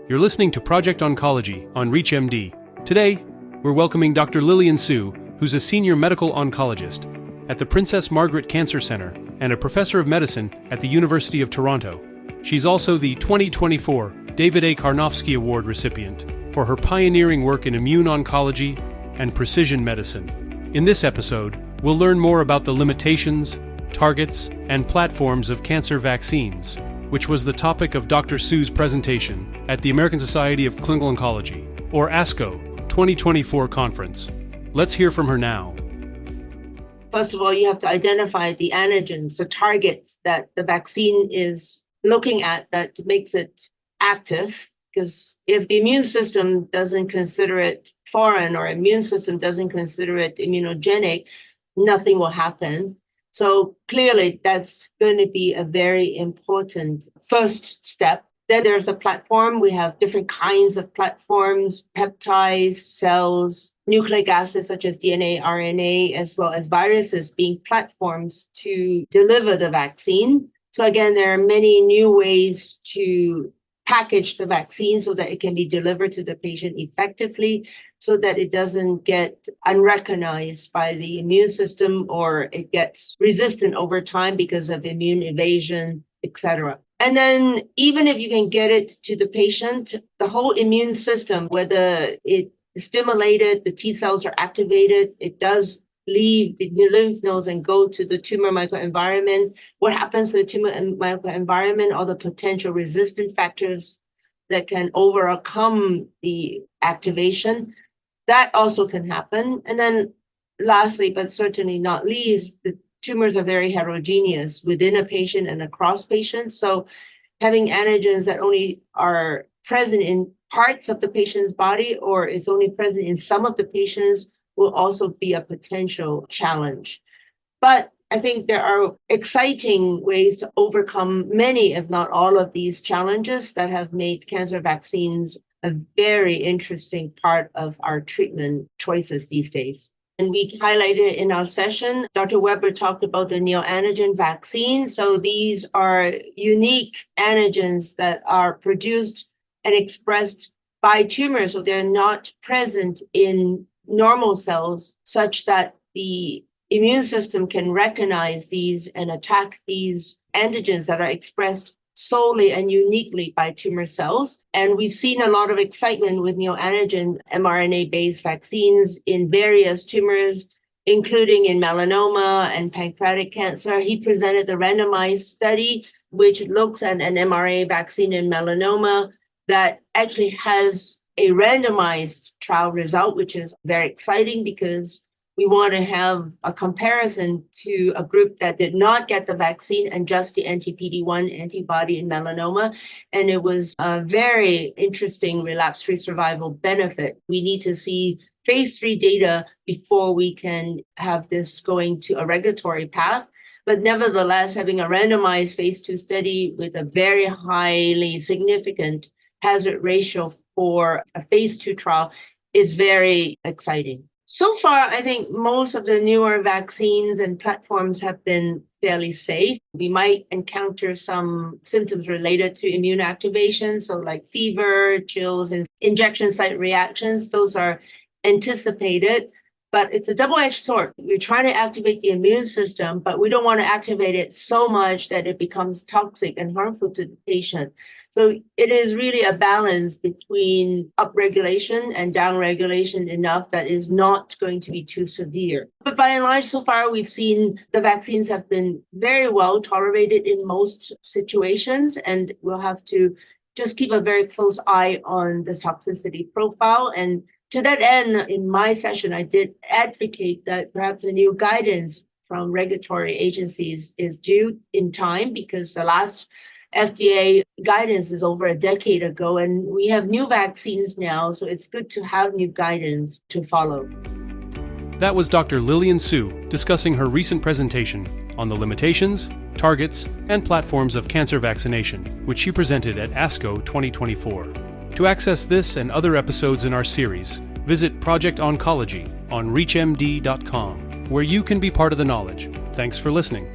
You're listening to Project Oncology on ReachMD. Today, we're welcoming Dr. Lillian Siu, who's a senior medical oncologist at the Princess Margaret Cancer Center and a professor of medicine at the University of Toronto. She's also the 2024 David A. Karnofsky Award recipient for her pioneering work in immune oncology and precision medicine. In this episode, we'll learn more about the limitations, targets, and platforms of cancer vaccines, which was the topic of Dr. Siu's presentation at the American Society of Clinical Oncology, or ASCO, 2024 conference. Let's hear from her now. First of all, you have to identify the antigens, the targets that the vaccine is looking at that makes it active. Because if the immune system doesn't consider it foreign or immune system doesn't consider it immunogenic, nothing will happen. So clearly, that's going to be a very important first step. Then there's a platform. We have different kinds of platforms, peptides, cells, nucleic acids such as DNA, RNA, as well as viruses being platforms to deliver the vaccine. So again, there are many new ways to package the vaccine so that it can be delivered to the patient effectively, so that it doesn't get unrecognized by the immune system or it gets resistant over time because of immune evasion, etc. And then even if you can get it to the patient, the whole immune system, whether it is stimulated, the T cells are activated, it does leave the lymph nodes and go to the tumor microenvironment. What happens to the tumor microenvironment are the potential resistant factors that can overcome the activation. That also can happen. And then lastly, but certainly not least, the tumors are very heterogeneous within a patient and across patients. So having antigens that only are present in parts of the patient's body or is only present in some of the patients will also be a potential challenge. But I think there are exciting ways to overcome many, if not all, of these challenges that have made cancer vaccines a very interesting part of our treatment choices these days. And we highlighted in our session, Dr. Weber talked about the neoantigen vaccine. So these are unique antigens that are produced and expressed by tumors. So they're not present in normal cells, such that the immune system can recognize these and attack these antigens that are expressed solely and uniquely by tumor cells. And we've seen a lot of excitement with neoantigen mRNA-based vaccines in various tumors, including in melanoma and pancreatic cancer. He presented the randomized study, which looks at an mRNA vaccine in melanoma that actually has a randomized trial result, which is very exciting because we want to have a comparison to a group that did not get the vaccine and just the anti-PD-1 antibody in melanoma. And it was a very interesting relapse-free survival benefit. We need to see phase 3 data before we can have this going to a regulatory path. But nevertheless, having a randomized phase 2 study with a very highly significant hazard ratio for a phase 2 trial is very exciting. So far, I think most of the newer vaccines and platforms have been fairly safe. We might encounter some symptoms related to immune activation, so like fever, chills, and injection site reactions. Those are anticipated, but it's a double-edged sword. We're trying to activate the immune system, but we don't want to activate it so much that it becomes toxic and harmful to the patient. So it is really a balance between upregulation and downregulation enough that is not going to be too severe. But by and large, so far, we've seen the vaccines have been very well tolerated in most situations, and we'll have to just keep a very close eye on the toxicity profile. And to that end, in my session, I did advocate that perhaps a new guidance from regulatory agencies is due in time, because the last FDA guidance is over a decade ago, and we have new vaccines now, so it's good to have new guidance to follow. That was Dr. Lillian Siu discussing her recent presentation on the limitations, targets, and platforms of cancer vaccination, which she presented at ASCO 2024. To access this and other episodes in our series, visit Project Oncology on ReachMD.com, where you can be part of the knowledge. Thanks for listening.